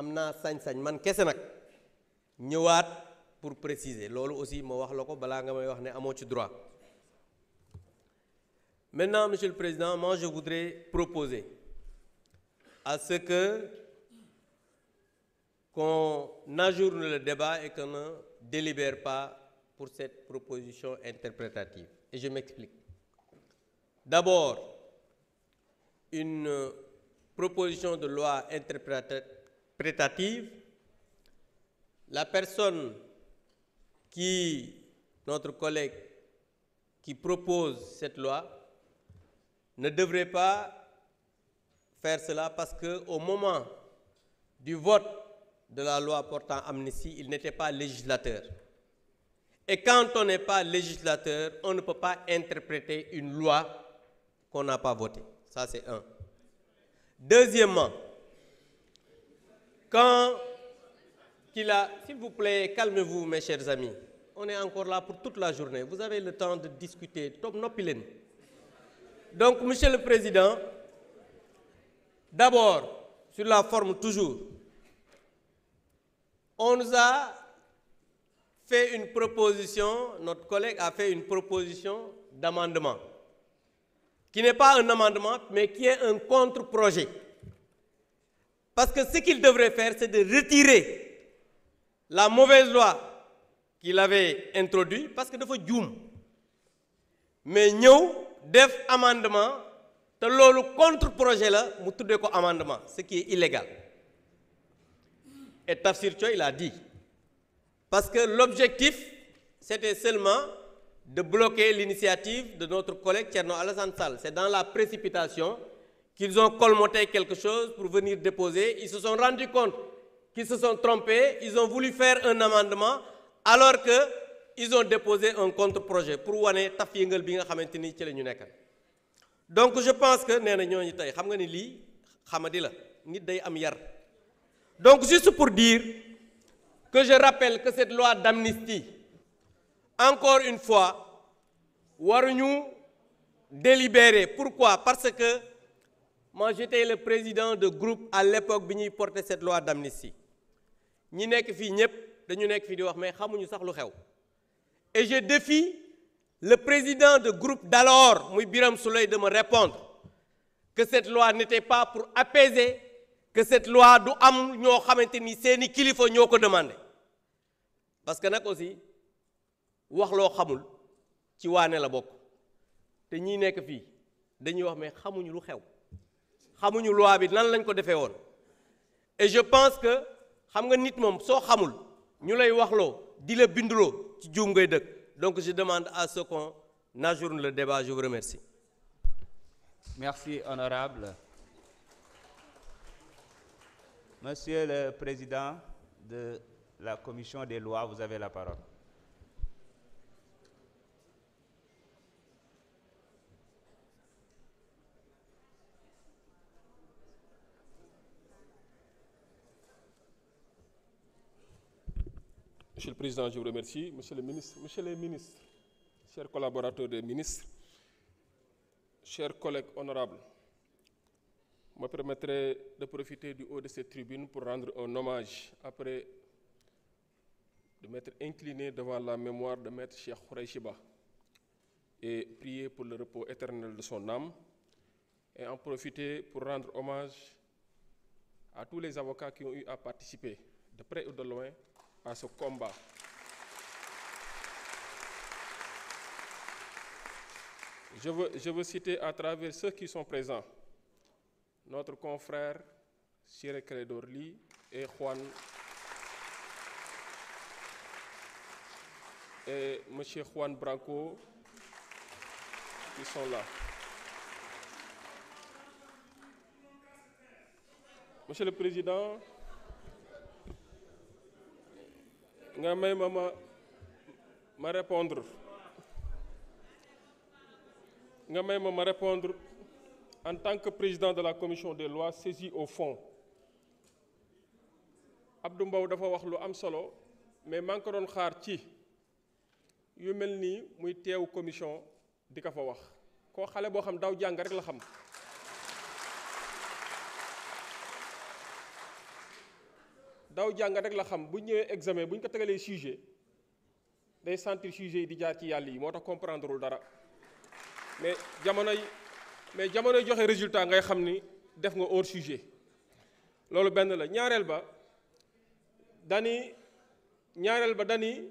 amna sañ-sañ man kese nak ñëwaat pour préciser loolu aussi ma wax lako bala nga may wax né amo ci droit. Maintenant, Monsieur le Président, moi je voudrais proposer à ce qu'on ajourne le débat et qu'on ne délibère pas pour cette proposition interprétative. Et je m'explique. D'abord, une proposition de loi interprétative, la personne notre collègue qui propose cette loi, ne devrait pas faire cela parce qu'au moment du vote de la loi portant amnistie, il n'était pas législateur. Et quand on n'est pas législateur, on ne peut pas interpréter une loi qu'on n'a pas votée. Ça, c'est un. Deuxièmement, s'il vous plaît, calmez-vous, mes chers amis. On est encore là pour toute la journée. Vous avez le temps de discuter. Donc, Monsieur le Président, d'abord, sur la forme toujours, on nous a fait une proposition, notre collègue a fait une proposition d'amendement, qui n'est pas un amendement, mais qui est un contre-projet. Parce que ce qu'il devrait faire, c'est de retirer la mauvaise loi qu'il avait introduite, parce que dafa juum. Mais nous, def amendement, te lolu contre-projet là, mu tuddé ko amendement, ce qui est illégal. Et Tafsir Thioye il a dit, parce que l'objectif, c'était seulement de bloquer l'initiative de notre collègue Thierno Alassane Sall. C'est dans la précipitation qu'ils ont colmaté quelque chose pour venir déposer. Ils se sont rendus compte qu'ils se sont trompés, ils ont voulu faire un amendement, alors qu'ils ont déposé un contre-projet pour wane taf yëngal bi nga xamanteni ci lañu nekkal. Donc je pense que néna ñoñu tay xam nga ni li xamadi la nit day am yar. Donc juste pour dire que je rappelle que cette loi d'amnistie, encore une fois, waruñu délibérer. Pourquoi? Parce que moi j'étais le président de groupe à l'époque bi ñuy porter cette loi d'amnistie. Ñi nekk fi ñëpp dañu nekk fi di wax mais xamuñu sax lu xew. Et je défie le président de groupe d'alors, Mouy Biram Souleye, de me répondre que cette loi n'était pas pour apaiser, que cette loi du am ñoo xamanteni seeni kilifa ñoko demander. Parce que nak aussi wax lo xamul ci waane la bok. Té ñi nekk fi dañuy wax mais xamuñu lu xew. Xamuñu loi bi nan lañ ko défé won. Et je pense que xam nga nit mom so xamul ñu lay waxlo di la bindulo ci juum ngay dëkk. Donc je demande à ce qu'on ajourne le débat. Je vous remercie. Merci, honorable. Monsieur le Président de la Commission des lois, vous avez la parole. Monsieur le Président, je vous remercie. Monsieur les ministres, chers collaborateurs des ministres, chers collègues honorables, je me permettrai de profiter du haut de cette tribune pour rendre un hommage après de m'être incliné devant la mémoire de Maître Cheikh Khourey Chiba et prier pour le repos éternel de son âme et en profiter pour rendre hommage à tous les avocats qui ont eu à participer de près ou de loin à ce combat. Je veux citer à travers ceux qui sont présents notre confrère Siré Clédorli et M. Juan Branco qui sont là. Monsieur le Président, nga may ma répondre en tant que président de la commission des lois saisi au fond. Abdou Mbow dafa wax lu am solo mais man ko don xaar ci yu melni muy teew commission di ka fa wax ko xalé bo xam daw jang rek la xam daw jàng rek la xam bu ñëwee examen bu ñu ko tegalee sujet day sentir sujet yi di jaar ci yàlla yi moo tax comprendrewul dara mais jamonoy joxe résultat ngay xam ni def nga hors sujet loolu benn la. ñaareel ba dani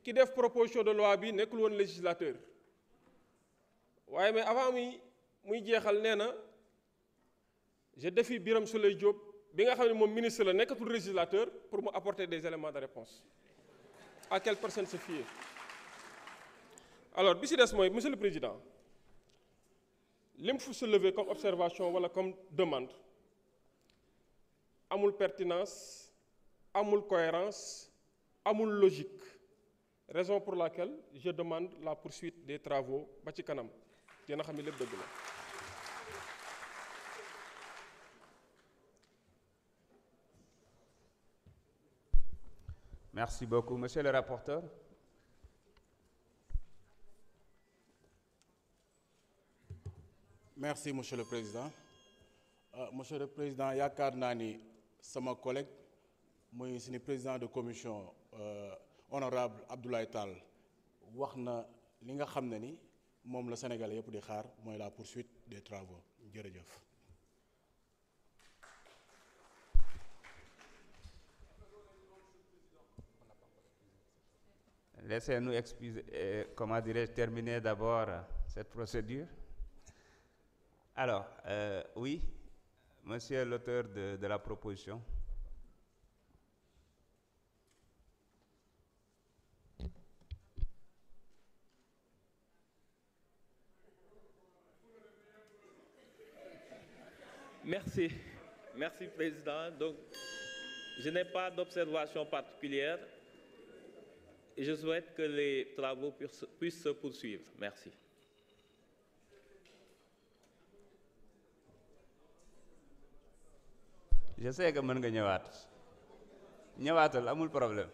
ki def proposition de loi bi nekkul woon législateur waaye mais avant muy jeexal nee na je défie Birame Souleye Diop bi nga xam ne moom ministre la nekkatul législateur pour mu apporter des éléments de réponse. À quelle personne se fier? Alors bi si des mooy monsieur le président li mu fu soulever comme observation wala comme demande amul pertinence amul cohérence amul logique, raison pour laquelle je demande la poursuite des travaux ba ci kanam dina xam ne lépp dëgg la. Merci beaucoup. Monsieur le rapporteur. Merci, Monsieur le Président. Monsieur le Président, yaakaar naa ni sama collègue muy suñu président de commission honorable Abdoulaye Tall wax na li nga xam ne ni moom la Sénégalais yëpp di xaar mooy la poursuite des travaux. Jërëjëf. Laissez-nous terminer d'abord cette procédure. Alors, oui, monsieur l'auteur de la proposition. Merci, Président. Donc, je n'ai pas d'observation particulière. Et je souhaite que les travaux puissent se poursuivre. Merci. Je sais que mën nga ñëwaatal amul problème.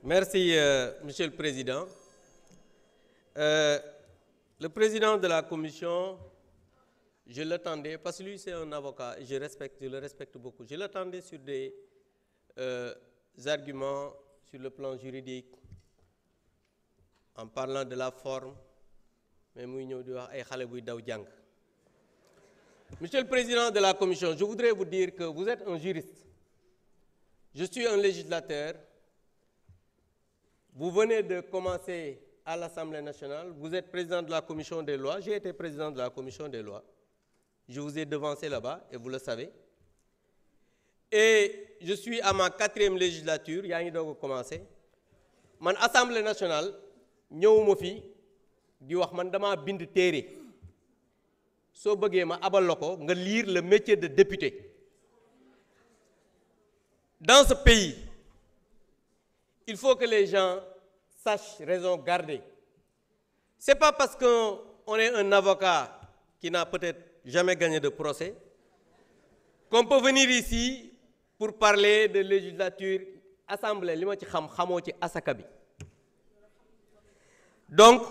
Merci, Monsieur le Président. Le président de la commission, je l'attendais, parce que lui c'est un avocat, et je le respecte beaucoup. Je l'attendais sur des arguments sur le plan juridique, en parlant de la forme, mais muy ñëw di wax ay xale buy daw jàng. Monsieur le président de la commission, je voudrais vous dire que vous êtes un juriste. Je suis un législateur. Vous venez de commencer à l'Assemblée nationale, vous êtes président de la commission des lois, j'ai été président de la commission des lois. Je vous ai devancé là-bas, et vous le savez. Et je suis à ma 4e législature, yaa ngi doog a commencé. Man Assemblée nationale ñëwuma fi di wax man dama bind téere. Soo bëggee ma abal la ko nga lire le métier de député. Dans ce pays, il faut que les gens sachent raison garder. C'est pas parce qu'on est un avocat qui n'a peut-être jamais gagné de procès qu'on peut venir ici pour parler de législature, assemblée, li ma ci xam xamoo ci asaka bi. Donc,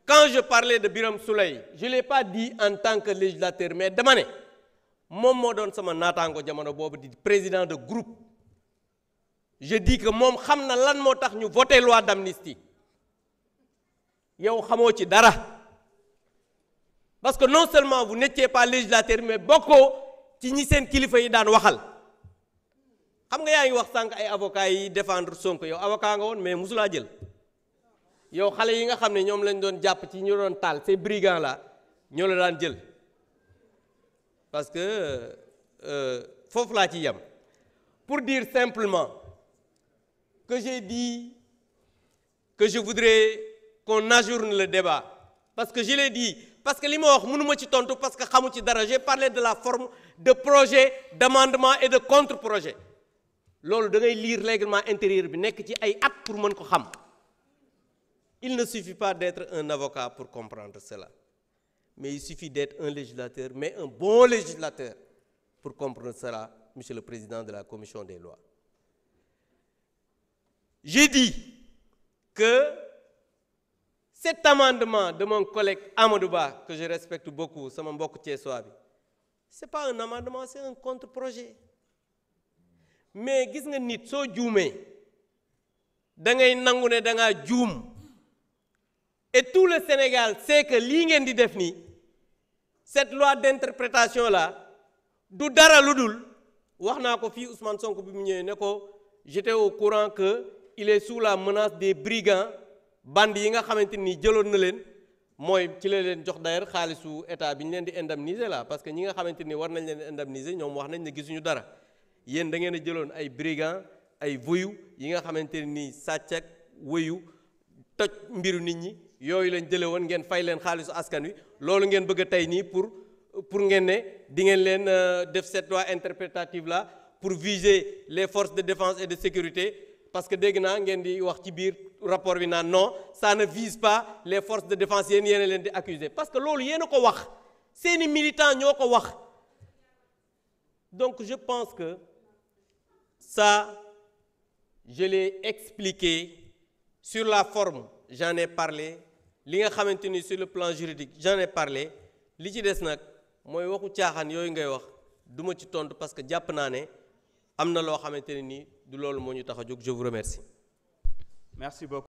quand je parlais de Birame Souleye, je ne l'ai pas dit en tant que législateur, mais dama ne moom moo doon sama naataango jamono boobu di président de groupe. Je dis que moom xam na lan moo tax ñu voté loi d'amnistie yow xamoo ci dara parce que non seulement vous n'étiez pas législateur mais bokkoo ci ñi seen kilifa yi daan waxal xam nga yaa ngi wax sànq ay avocats yi défendre Sonko yow avocat nga woon mais musulaa jël yow xale yi nga xam ne ñoom lañ doon jàpp ci ñu doon taal ces brigands là ñoo la daan jël parce que foofu laa ci yem pour dire simplement que j'ai dit que je voudrais qu'on ajourne le débat. Parce que je l'ai dit, parce que li ma wax mënuma ci tontu parce que xamu ci dara. J'ai parlé de la forme de projet, d'amendement et de contre-projet. Loolu da ngay lire règlement intérieur bi nekk ci ay at pour mën ko xam. Il ne suffit pas d'être un avocat pour comprendre cela. Mais il suffit d'être un législateur, mais un bon législateur pour comprendre cela, Monsieur le Président de la Commission des lois. j'ai dit que cet amendement de mon collègue Amadou Ba, que je respecte beaucoup, sama mbokk Thiessois bi, c'est pas un amendement, c'est un contre-projet. Mais gis nga nit soo juumee da ngay nangu ne da ngaa juum. Et tout le Sénégal sait que lii ngeen di def nii, cette loi d'interprétation là du dara lu dul wax naa ko fii Ousmane Sonko bi mu ñëwee ne ko j'étais au courant que il est sous la menace des brigands bandi yi nga xamante ni jëloon na leen mooy ci la leen jox d'ailleurs xaalisu état bi ñu leen di indemniser là parce que ñi nga xamante ni war nañ leen indemniser ñoom wax nañ ne gisuñu dara yéen da ngeen a jëloon ay brigands ay voyous yi nga xamante ni sàcc ak voyou toj mbiru nit ñi yooyu lañ jële woon ngeen fay leen xaalisu askan wi loolu ngeen bëgg a tey nii pour ngeen ne di ngeen leen def cette loi interprétative là pour viser les forces de défense et de sécurité parce que dégg naa ngeen di wax ci biir rapport bi naan non ça ne vise pas les forces de défense yéen a leen di accuser parce que loolu yéen a ko wax seeni militants ñoo ko wax. Donc je pense que ça je l'ai expliqué sur la forme j'en ai parlé li nga xamante ni sur le plan juridique j'en ai parlé li ci des nag mooy waxu caaxaan yooyu ngay wax duma ci tontu parce que jàpp naa ne am na loo xamante ne nii du loolu moo ñu tax a jóg. Je vous remercie. Merci beaucoup.